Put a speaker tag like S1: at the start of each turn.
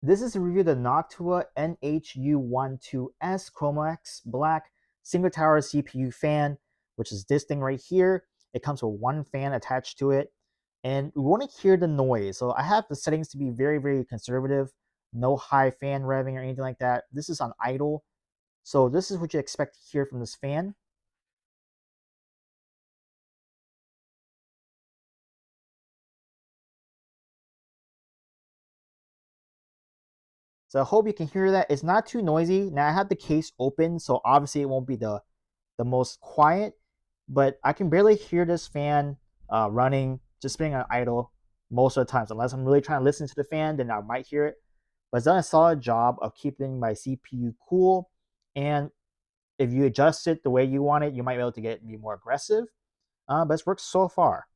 S1: This is a review of the Noctua NH-U12S Chromax Black single tower CPU fan, which is this thing right here. It comes with one fan attached to it, and we want to hear the noise. So I have the settings to be very, very conservative, no high fan revving or anything like that. This is on idle, so this is what you expect to hear from this fan. So I hope you can hear that. It's not too noisy. Now I have the case open, so obviously it won't be the most quiet, but I can barely hear this fan running, just spinning on idle most of the times. Unless I'm really trying to listen to the fan, then I might hear it. But it's done a solid job of keeping my CPU cool. And if you adjust it the way you want it, you might be able to be more aggressive. But it's worked so far.